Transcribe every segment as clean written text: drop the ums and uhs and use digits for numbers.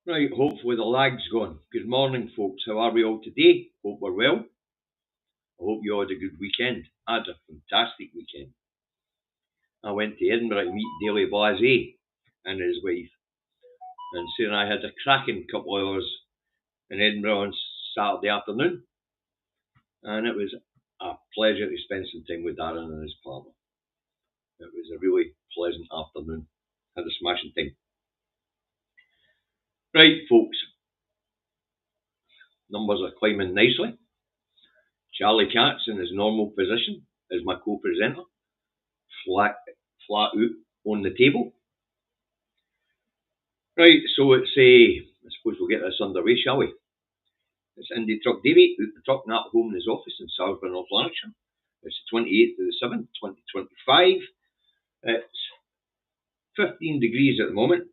Right, hopefully the lag's gone. Good morning, folks. How are we all today? Hope we're well. I hope you all had a good weekend. I had a fantastic weekend. I went to Edinburgh to meet Daily Blasé and his wife, and Sue and I had a cracking couple of hours in Edinburgh on Saturday afternoon, and it was a pleasure to spend some time with Darren and his partner. It was a really pleasant afternoon. Had a smashing time. Right, folks. Numbers are climbing nicely. Charlie Cat's in his normal position as my co-presenter, flat out on the table. Right, so it's I suppose we'll get this underway, shall we? It's Indy Truck Davy out the truck and at home in his office in Salisbury, North Lanarkshire. It's the 28th of the 7th, 2025. It's 15 degrees at the moment.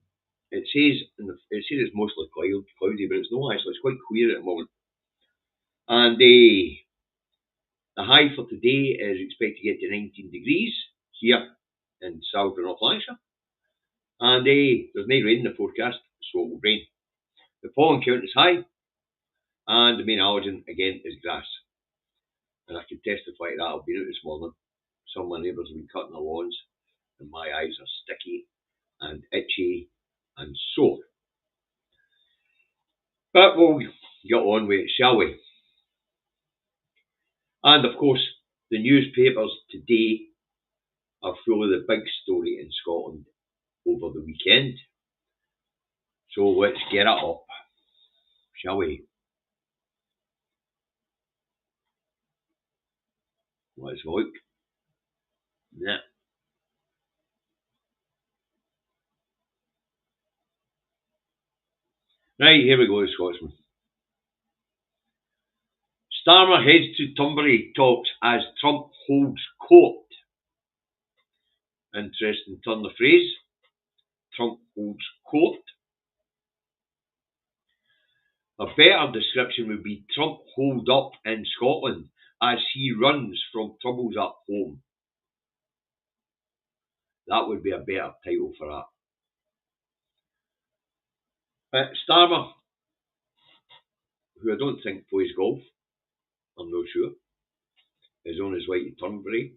It says it's mostly cloudy, but it's not actually. It's quite clear at the moment. And the high for today is expected to get to 19 degrees here in Salisbury, North Lanarkshire. And there's no rain in the forecast, so it will rain. The pollen count is high, and the main allergen again is grass. And I can testify to that. I've been out this morning. Some of my neighbours have been cutting their lawns, and my eyes are sticky and itchy and sore. But we'll get on with it, shall we? And of course, the newspapers today are full of the big story in Scotland over the weekend. So let's get it up, shall we? Let's look. Yeah. Right, here we go, Scotsman. Starmer heads to Turnberry talks as Trump holds court. Interesting turn of phrase. Trump holds court. A better description would be Trump holed up in Scotland as he runs from troubles at home. That would be a better title for that. Starmer, who I don't think plays golf, I'm not sure, is on his way to Turnberry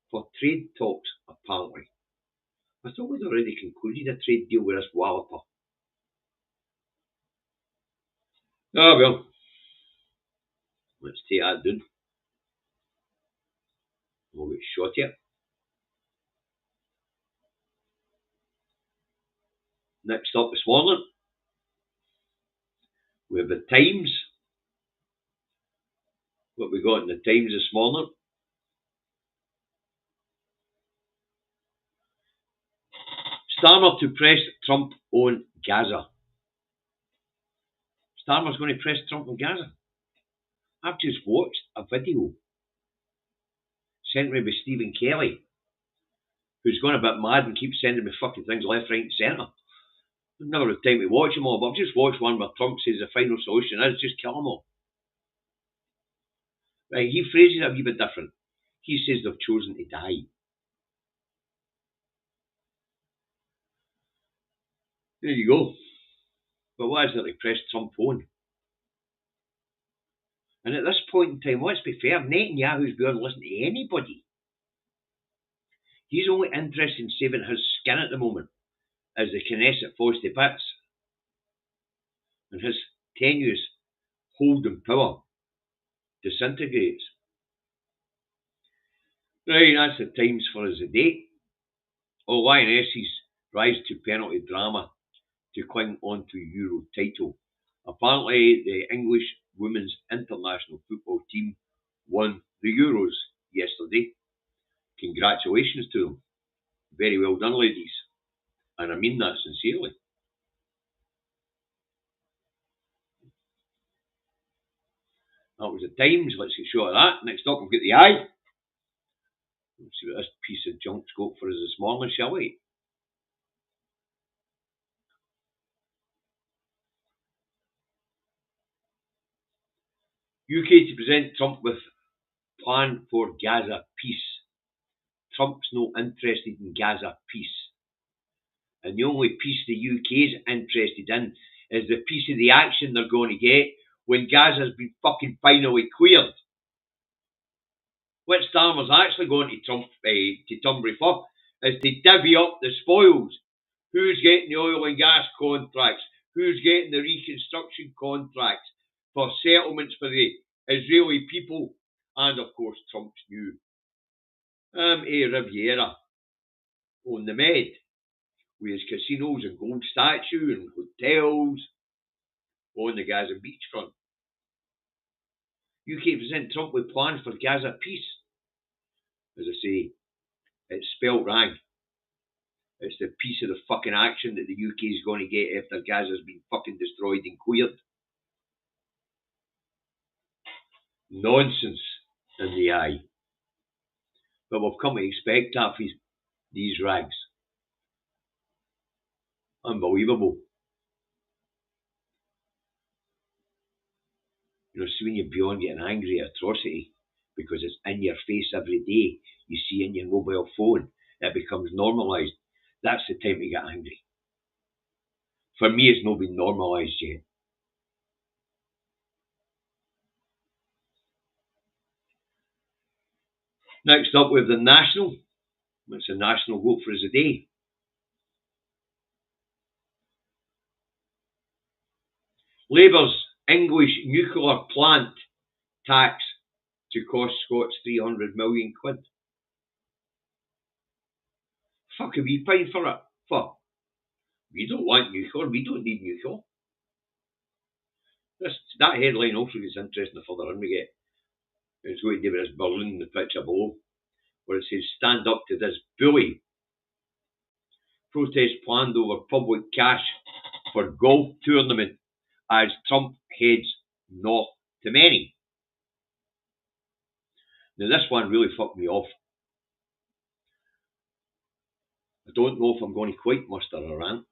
for trade talks, apparently. I thought we'd already concluded a trade deal with this walloper. Ah, well, let's take that down. We'll get shot here. Next up this morning, we have the Times. What we got in the Times this morning. Starmer to press Trump on Gaza. Starmer's going to press Trump on Gaza. I've just watched a video sent me by Stephen Kelly, who's gone a bit mad and keeps sending me fucking things left, right, and centre. I've never had time to watch them all, but I've just watched one where Trump says the final solution is just kill them all. Right, he phrases it a wee bit different. He says they've chosen to die. There you go. But why is it they press Trump on? And at this point in time, let's be fair, Netanyahu's going to listen to anybody. He's only interested in saving his skin at the moment as the Knesset falls to bits and his tenuous hold in power disintegrates. Right, that's the Times for us today. Lionesses rise to penalty drama to cling on to Euro title. Apparently, the English women's international football team won the Euros yesterday. Congratulations to them. Very well done, ladies. And I mean that sincerely. That was the Times. Let's get a shot of that. Next up, we've got the Eye. Let's see what this piece of junk's got for us this morning, shall we? UK to present Trump with plan for Gaza peace. Trump's not interested in Gaza peace. And the only piece the UK is interested in is the piece of the action they're going to get when Gaza's been fucking finally cleared. What Starmer's actually going to Tunbury for is to divvy up the spoils. Who's getting the oil and gas contracts? Who's getting the reconstruction contracts for settlements for the Israeli people? And of course, Trump's new Riviera on the Med, with his casinos and gold statue and hotels on the Gaza beachfront. UK President Trump with plans for Gaza peace. As I say, it's spelt wrong. It's the piece of the fucking action that the UK is going to get after Gaza's been fucking destroyed and cleared. Nonsense in the eye. But we've come to expect that for these rags. Unbelievable. You know, see, when you're beyond getting angry at atrocity, because it's in your face every day, you see in your mobile phone, it becomes normalised. That's the time to get angry. For me, it's not been normalised yet. Next up, we have the National. What's the National vote for us a day? Labour's English nuclear plant tax to cost Scots 300 million quid. Fuck are we paying for it? For? We don't want nuclear. We don't need nuclear. That headline also gets interesting the further in we get. It's going to give us Berlin in the picture below, where it says, stand up to this bully. Protest planned over public cash for golf tournament as Trump heads north to many. Now this one really fucked me off. I don't know if I'm going to quite muster a rant,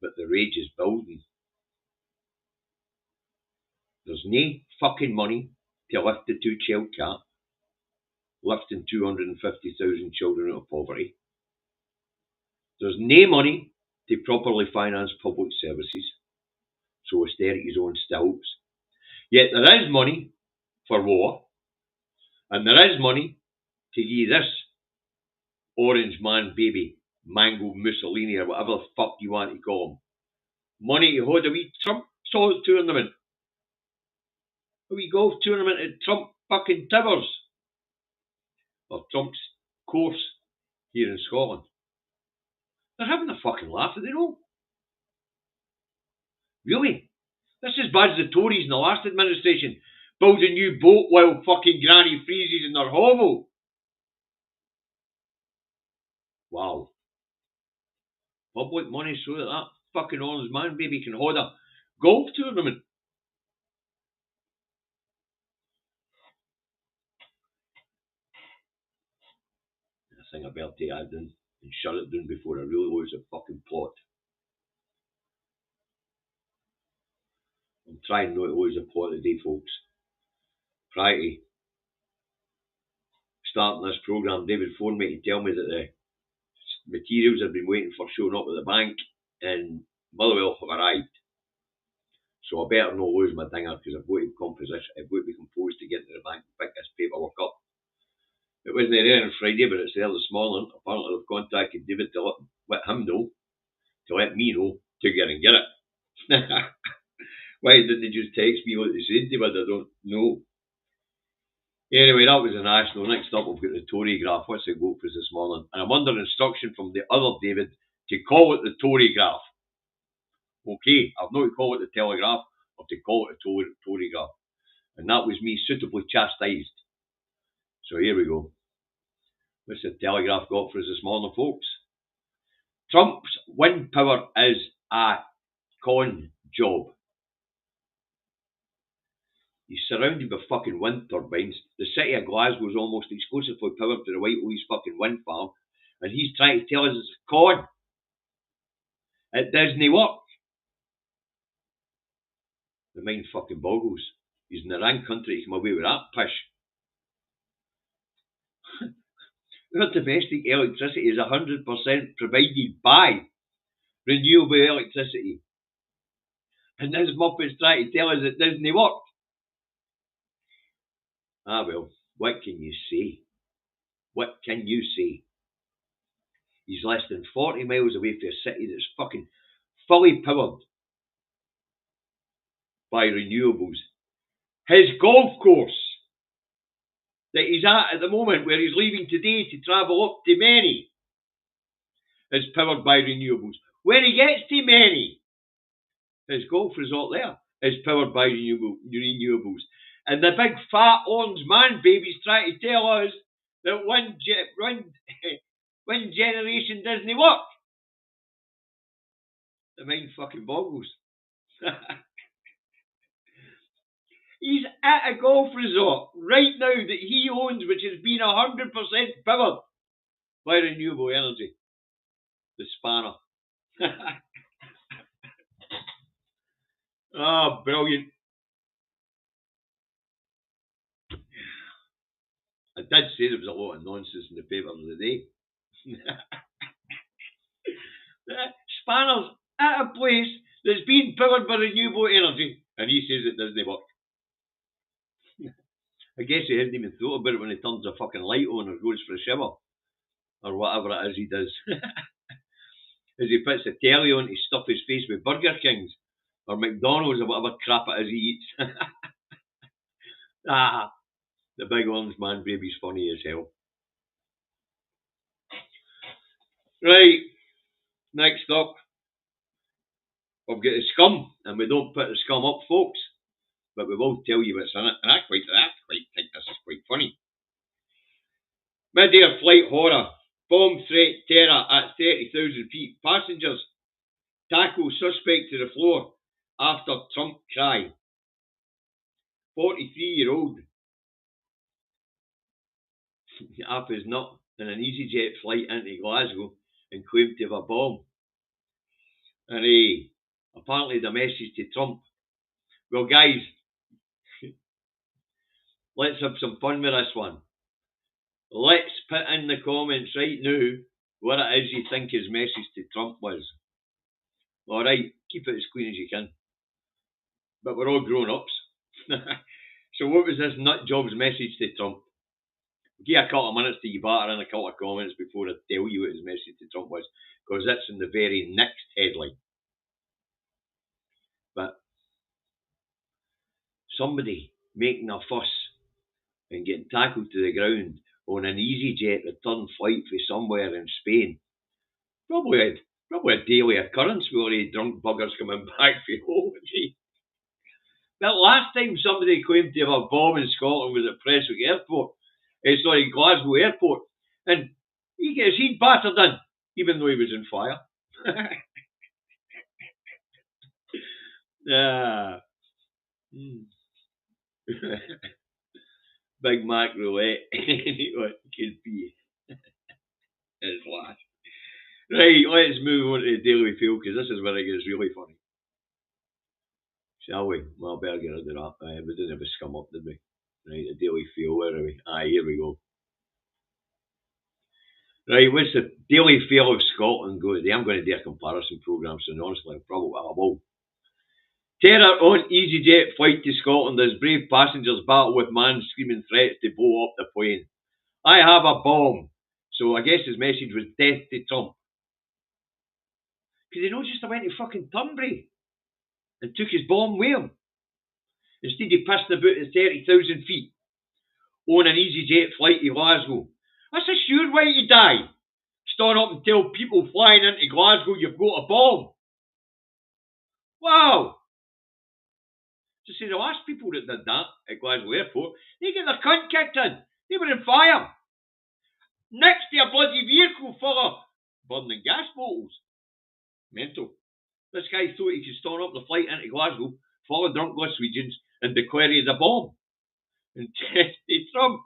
but the rage is building. There's no fucking money to lift the two-child cap, lifting 250,000 children out of poverty. There's no money to properly finance public services, so austerity's on stilts. Yet there is money for war, and there is money to give this orange man baby, Mango Mussolini, or whatever the fuck you want to call him, money to hold a wee Trump solid tournament. A wee golf tournament at Trump fucking Towers. Or Trump's course here in Scotland. They're having a fucking laugh, are they not? Really? This is as bad as the Tories in the last administration. Build a new boat while fucking Granny freezes in their hovel. Wow. Public money so that fucking orange man baby can hold a golf tournament. I think I better take that down and shut it down before I really lose the fucking plot. I'm trying not to lose the plot today, folks. Prior to starting this programme, David phoned me to tell me that the materials I've been waiting for showing up at the bank in Motherwell have arrived. So I better not lose my dinger because I've got to be composed to get to the bank and pick this paperwork up. It wasn't there on Friday, but it's there this morning. Apparently they've contacted David to let him know, to let me know, to get and get it. Why didn't they just text me what they said to me? I don't know. Anyway, that was the National. Next up, we've got the Telegraph. What's the go for us this morning? And I'm under instruction from the other David to call it the Telegraph. Okay, I've not to call it the Telegraph, or to call it the Telegraph. And that was me suitably chastised. So here we go. What's the Telegraph got for us this morning, folks? Trump's wind power is a con job. He's surrounded by fucking wind turbines. The city of Glasgow is almost exclusively powered to the Whiteley's fucking wind farm. And he's trying to tell us it's a con. It doesn't work. The mind fucking boggles. He's in the wrong country to come away with that pish. Our domestic electricity is 100% provided by renewable electricity. And this Muppet's trying to tell us it doesn't work. Ah well, what can you say? What can you say? He's less than 40 miles away from a city that's fucking fully powered by renewables. His golf course that he's at the moment, where he's leaving today to travel up to Many, is powered by renewables. When he gets to Many, his golf resort there is powered by renewables. And the big fat orange man baby's trying to tell us that one generation doesn't work. The mind fucking boggles. He's at a golf resort right now that he owns, which has been 100% powered by renewable energy. The Spanner. Oh, brilliant. I did say there was a lot of nonsense in the paper of the day. Spanner's at a place that's being powered by renewable energy, and he says it doesn't work. I guess he hasn't even thought about it when he turns a fucking light on or goes for a shower. Or whatever it is he does. As he puts the telly on to stuff his face with Burger Kings or McDonald's or whatever crap it is he eats. The big orange man baby's funny as hell. Right, next up, we've got the scum, and we don't put the scum up, folks, but we will tell you what's in it, and I quite think this is quite funny. Mid-air flight horror. Bomb threat terror at 30,000 feet. Passengers tackle suspect to the floor after Trump cry. 43-year-old up his nut in an EasyJet flight into Glasgow and claimed to have a bomb. And apparently the message to Trump. Well, guys, let's have some fun with this one. Let's put in the comments right now what it is you think his message to Trump was. Alright, keep it as clean as you can. But we're all grown-ups. So what was this nutjob's message to Trump? Give a couple of minutes to you batter in a couple of comments before I tell you what his message to Trump was, because that's in the very next headline. But somebody making a fuss and getting tackled to the ground on an EasyJet return flight from somewhere in Spain. Probably a daily occurrence with all these drunk buggers coming back from home. That last time somebody claimed to have a bomb in Scotland was at Prestwick Airport. Glasgow Airport. And he gets his head battered in, even though he was on fire. Big Mac roulette. What could be his last. Right, let's move on to the Daily Field, because this is where it gets really funny. Shall we? Well, I better get rid of that. We didn't have a scum up, did we? Right, the Daily Field, where are we? Here we go. Right, what's the Daily Field of Scotland go today? I'm going to do a comparison programme, so honestly, I will. Terror on EasyJet flight to Scotland as brave passengers battle with man screaming threats to blow up the plane. I have a bomb. So I guess his message was death to Trump. Because he noticed I went to fucking Turnberry and took his bomb with him. Instead he pissed about at 30,000 feet on an EasyJet flight to Glasgow. That's a sure way to die. Stand up and tell people flying into Glasgow you've got a bomb. Wow. To say the last people that did that at Glasgow Airport, they get their cunt kicked in. They were on fire. Next to a bloody vehicle full of burning gas bottles. Mental. This guy thought he could stand up the flight into Glasgow full of drunk Glaswegians and declare he had a bomb. And tested Trump.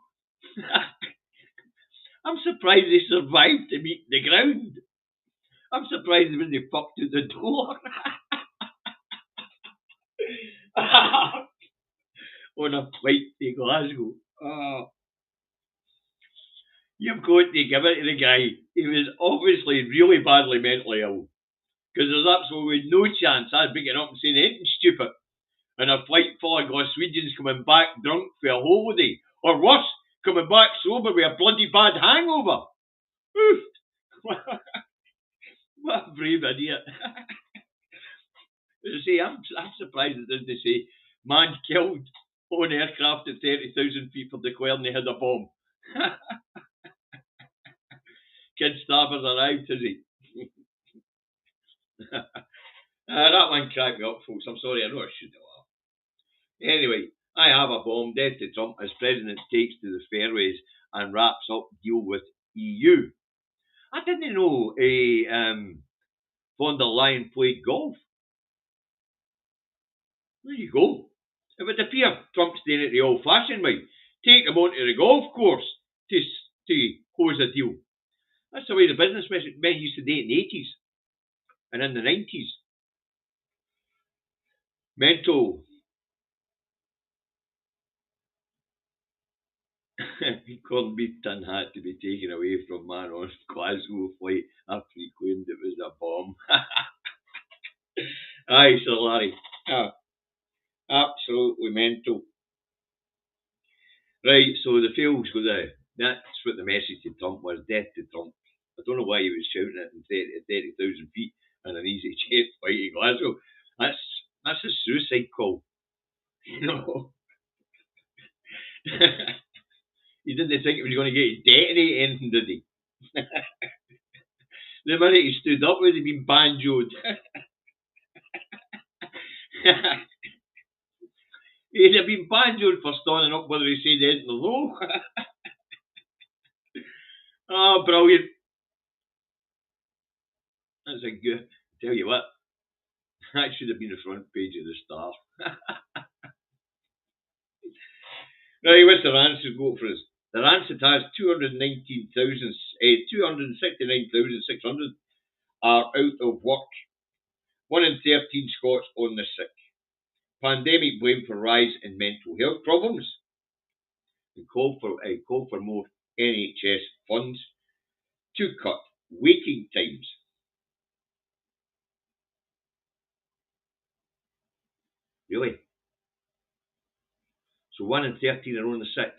I'm surprised they survived to meet the ground. I'm surprised when they fucked at the door. On a flight to Glasgow. You've got to give it to the guy. He was obviously really badly mentally ill. Because there's absolutely no chance I'd be getting up and saying anything stupid. And a flight full of Glaswegians coming back drunk for a holiday. Or worse, coming back sober with a bloody bad hangover. Oof. What a brave idiot. As I say, I'm surprised it didn't say man killed on aircraft at 30,000 feet for declaring they had a bomb. Kid Starver's arrived, has he? That one cracked me up, folks. I'm sorry, I know I shouldn't have laughed. Anyway, I have a bomb. Death to Trump as President takes to the fairways and wraps up deal with EU. I didn't know von der Leyen played golf. There you go. It would appear Trump's doing it the old-fashioned way. Take him onto the golf course to close a deal. That's the way the businessmen used to do it in the 80s and in the 90s. Mental. Corned beef tin hat to be taken away from man on Glasgow flight after he claimed it was a bomb. Aye, Sir Larry. Absolutely mental. Right, so the fails go there. That's what the message to Trump was, death to Trump. I don't know why he was shouting it at 30,000 feet on an easy jet flight to Glasgow. That's a suicide call. You know. He didn't think he was going to get detonated anything, did he? The minute he stood up, would he been banjoed? He'd have been banjoed for standing up whether he said anything or no. Oh, brilliant. That's a good. Tell you what, that should have been the front page of the Star. Right, what's their answer go for us? Their answer has 269,600 are out of work. 1 in 13 Scots on the sick. Pandemic blame for rise in mental health problems. And call for more NHS funds to cut waiting times. Really? So 1 in 13 are on the sick.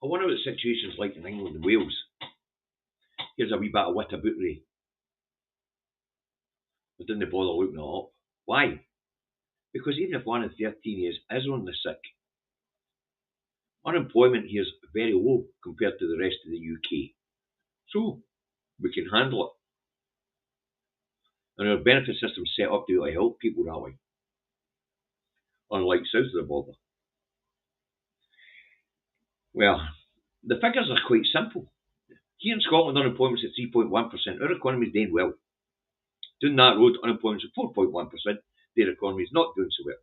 I wonder what the situation's like in England and Wales. Here's a wee bit of wit about Ray. I didn't bother looking it up. Why? Because even if 1 in 13 is on the sick, unemployment here is very low compared to the rest of the UK. So, we can handle it. And our benefit system's set up to help people that way. Unlike south of the border. Well, the figures are quite simple. Here in Scotland, unemployment's at 3.1%. Our economy is doing well. Down that road, unemployment's at 4.1%. Their economy is not doing so well.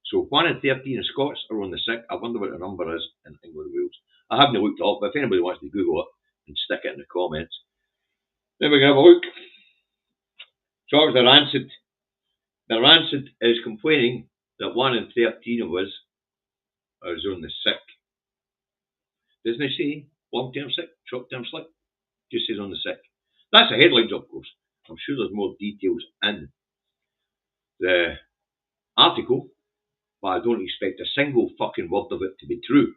So 1 in 13 of Scots are on the sick. I wonder what the number is in England and Wales. I haven't looked it up, but if anybody wants to Google it and stick it in the comments, then we can have a look. So their answer is complaining that 1 in 13 of us is on the sick. Doesn't it say long-term sick, short-term sick? Just says on the sick. That's the headlines, of course. I'm sure there's more details in the article, but I don't expect a single fucking word of it to be true.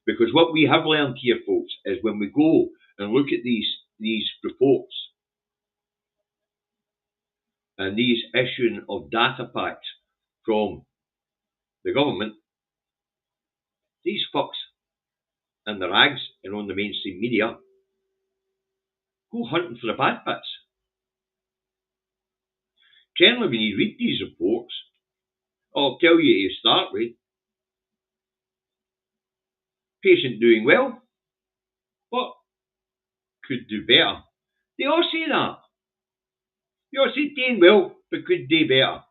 Because what we have learned here, folks, is when we go and look at these reports and these issuing of data packs from the government, these fucks and the rags and on the mainstream media go hunting for the bad bits. Generally, when you read these reports, I'll tell you to start with, patient doing well, but could do better. They all say that. They all say doing well, but could do better.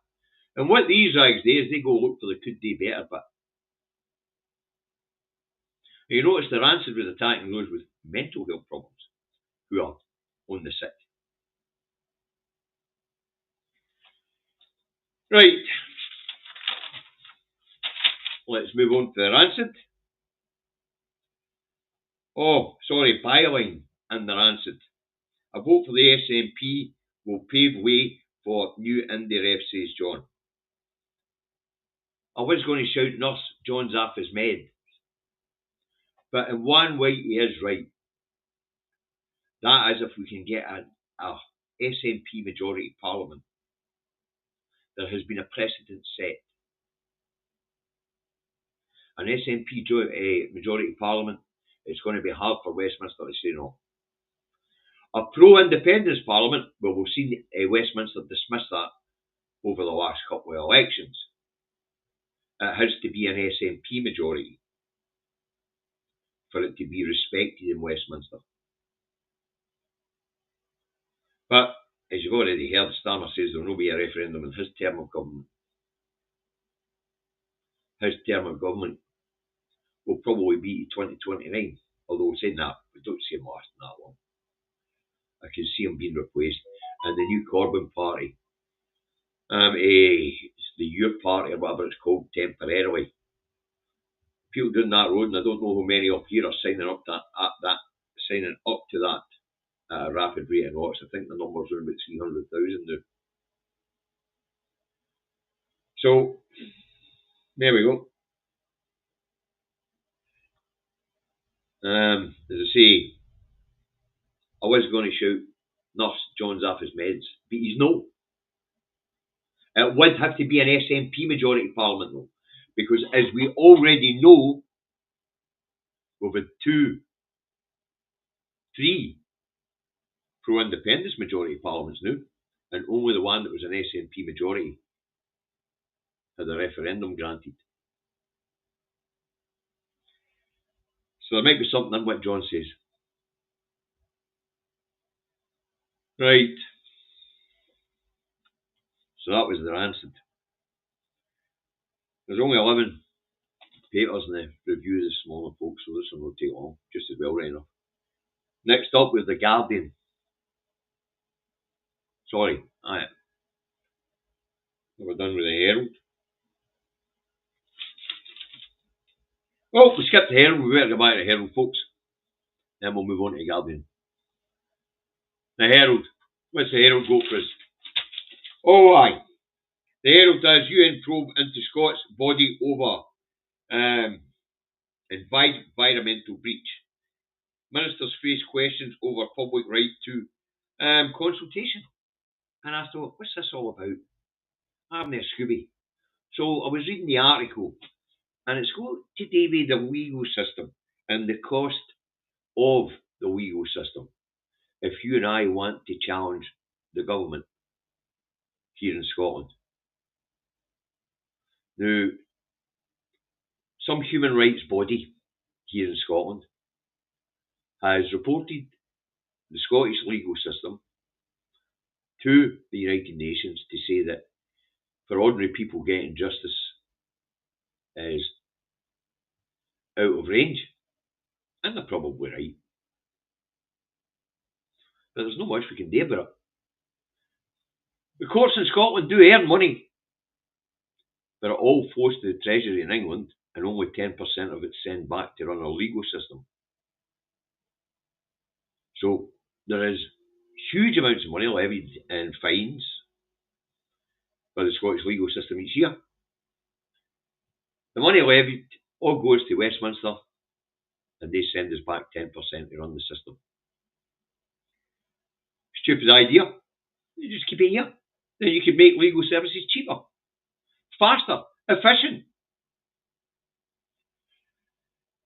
And what these rags do is they go look for the could do better bit. And you notice their answer was attacking those with mental health problems who are on the sick. Right. Let's move on to the rancid. Oh, sorry, byline and the rancid. A vote for the SNP will pave way for new indie ref, says John. I was going to shout Nurse John's off his med, but in one way he is right. That is, if we can get a SNP majority parliament, there has been a precedent set. An SNP majority parliament, it's going to be hard for Westminster to say no. A pro-independence parliament, well, we've seen Westminster dismiss that over the last couple of elections. It has to be an SNP majority for it to be respected in Westminster. But, as you've already heard, Starmer says there will not be a referendum in his term of government. His term of government will probably be 2029. Although saying that, we don't see him lasting that long. I can see him being replaced. And the new Corbyn party, it's the Your Party or whatever it's called, temporarily. People doing that road, and I don't know how many up here are signing up to that at a rapid rate of knots. I think the number's around about 300,000 now. So, there we go. As I say, I was going to shout Nurse John's off his meds, but he's no. It would have to be an SNP majority parliament though, because as we already know, we've had 3 pro-independence majority parliaments now, and only the one that was an SNP majority had a referendum granted. So there might be something in what John says. Right. So that was their answer. There's only 11 papers in the review this morning, folks, so this will not take long, just as well right enough. Next up was The Guardian. Sorry, we're done with the Herald. Well, we skipped the Herald, we better go back to the Herald, folks. Then we'll move on to The Guardian. The Herald. What's the Herald got for us? Oh, aye. The Herald does UN probe into Scots body over environmental breach. Ministers face questions over public right to consultation. And I thought, what's this all about? I'm there, Scooby. So I was reading the article, and it's got to do with the legal system and the cost of the legal system. If you and I want to challenge the government here in Scotland. Now, some human rights body here in Scotland has reported the Scottish legal system to the United Nations to say that for ordinary people getting justice is out of range. And they're probably right. But there's not much we can do about it. The courts in Scotland do earn money, but it all flows to the Treasury in England, and only 10% of it sent back to run our legal system. So there is huge amounts of money levied in fines by the Scottish legal system each year. The money levied all goes to Westminster, and they send us back 10% to run the system. Stupid idea. You just keep it here. Then you can make legal services cheaper, faster, efficient.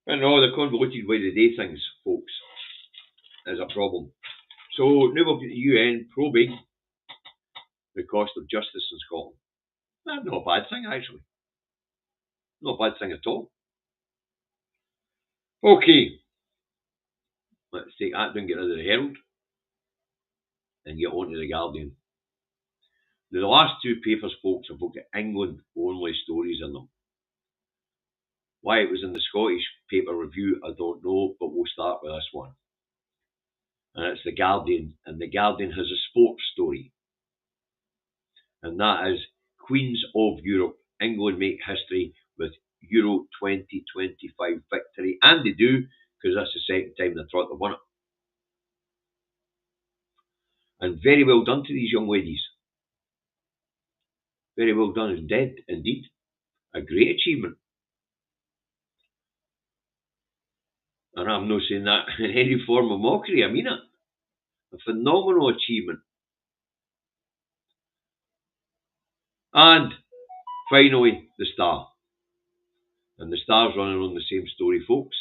And all the convoluted way they do things, folks, is a problem. So now we've got the UN probing the cost of justice in Scotland. That's not a bad thing, actually. Not a bad thing at all. Okay. Let's take that down, get rid of the Herald, and get on to the Guardian. Now, the last 2 papers, folks, have got England-only stories in them. Why it was in the Scottish paper review, I don't know, but we'll start with this one. And it's The Guardian, and The Guardian has a sports story. And that is Queens of Europe. England make history with Euro 2025 victory. And they do, because that's the second time they thought they won it. And very well done to these young ladies. Very well done indeed. A great achievement. And I'm not saying that in any form of mockery, I mean it. A phenomenal achievement. And finally, the Star. And the Star's running on the same story, folks.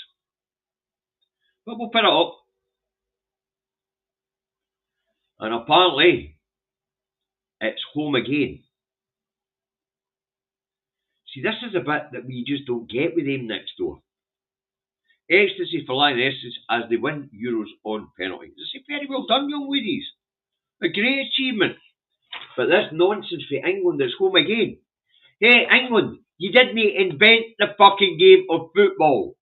But we'll put it up. And apparently, it's home again. See, this is a bit that we just don't get with them next door. Ecstasy for Lionesses as they win Euros on penalties. I say, very well done, young ladies. A great achievement. But this nonsense for England is home again. Hey, England, you didn't invent the fucking game of football.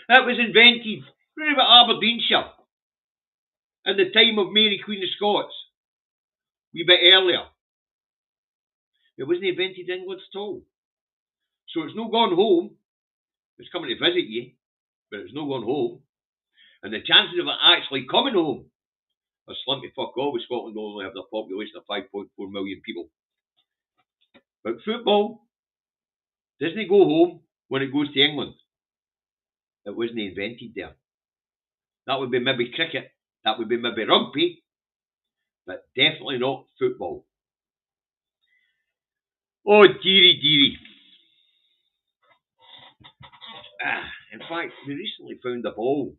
It was invented round about Aberdeenshire in the time of Mary Queen of Scots. A wee bit earlier. It wasn't invented in England at all. So it's not gone home. It's coming to visit you, but it's not gone home. And the chances of it actually coming home are slim to fuck all, with Scotland only have a population of 5.4 million people. But football doesn't go home when it goes to England. It wasn't invented there. That would be maybe cricket, that would be maybe rugby, but definitely not football. Oh, dearie. In fact, we recently found a ball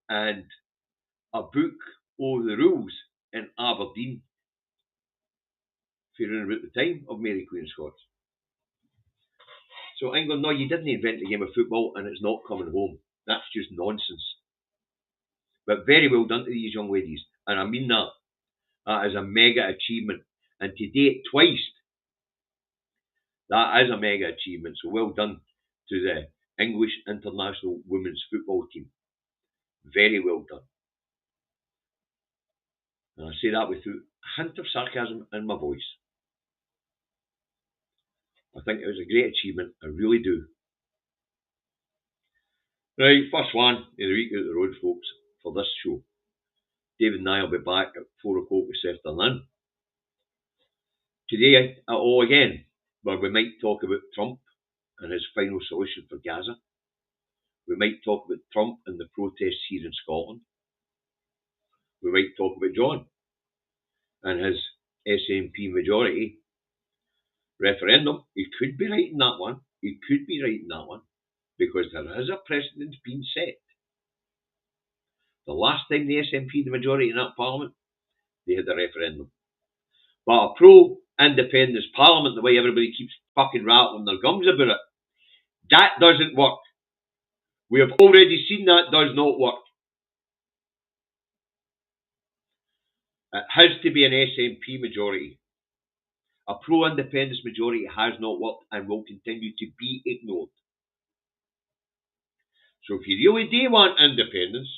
and a book of the rules in Aberdeen for around about the time of Mary Queen of Scots. So England, no, you didn't invent the game of football and it's not coming home. That's just nonsense. But very well done to these young ladies. And I mean that. That is a mega achievement. And to date twice, that is a mega achievement. So well done to the English international women's football team. Very well done. And I say that with a hint of sarcasm in my voice. I think it was a great achievement. I really do. Right, first one of the week out the road, folks, for this show. David and I will be back at 4 o'clock this afternoon. Today, at all again, where we might talk about Trump and his final solution for Gaza. We might talk about Trump and the protests here in Scotland. We might talk about John and his SNP majority referendum. He could be right in that one. He could be right in that one. Because there is a precedent being set. The last time the SNP, the majority in that parliament, they had a referendum. But a pro-independence parliament, the way everybody keeps fucking rattling their gums about it, that doesn't work. We have already seen that does not work. It has to be an SNP majority. A pro-independence majority has not worked and will continue to be ignored. So if you really do want independence,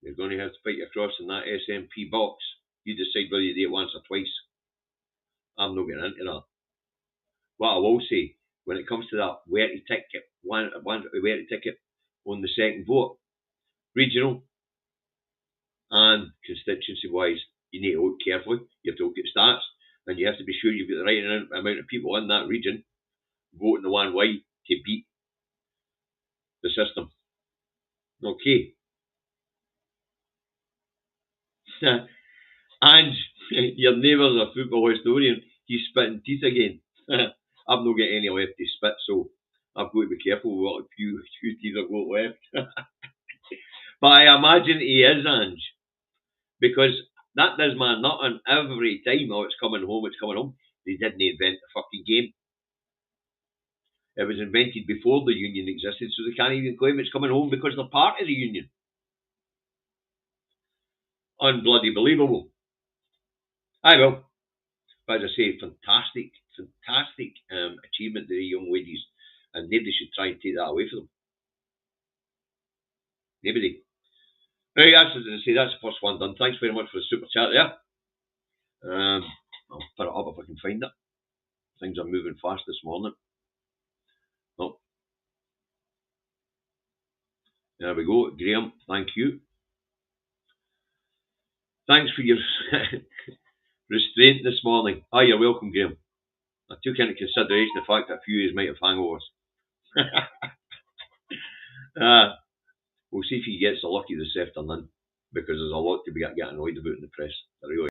you're going to have to fight your cross in that SNP box. You decide whether you do it once or twice. I'm not getting into that. What I will say, when it comes to that where to ticket, where to ticket on the second vote, regional and constituency wise, you need to look carefully. You have to look at stats, and you have to be sure you've got the right amount of people in that region voting the one way to beat the system. Okay. And your neighbour's a football historian. He's spitting teeth again. I've not got any left to spit, so I've got to be careful with what few teeth I've got left. But I imagine he is, Ange. Because that does my nutting every time. Oh, it's coming home. They didn't invent the fucking game. It was invented before the union existed, so they can't even claim it's coming home because they're part of the union. Unbloody believable. I will. But as I say, fantastic achievement to the young ladies, and nobody should try and take that away from them. Nobody. Right, that's the first one done. Thanks very much for the super chat there. I'll put it up if I can find it. Things are moving fast this morning. Oh. There we go. Graham, thank you. Thanks for your restraint this morning. Ah, you're welcome, Graham. I took into consideration the fact that a few of you might have hangovers. We'll see if he gets the lucky this afternoon, because there's a lot to be getting annoyed about in the press. There really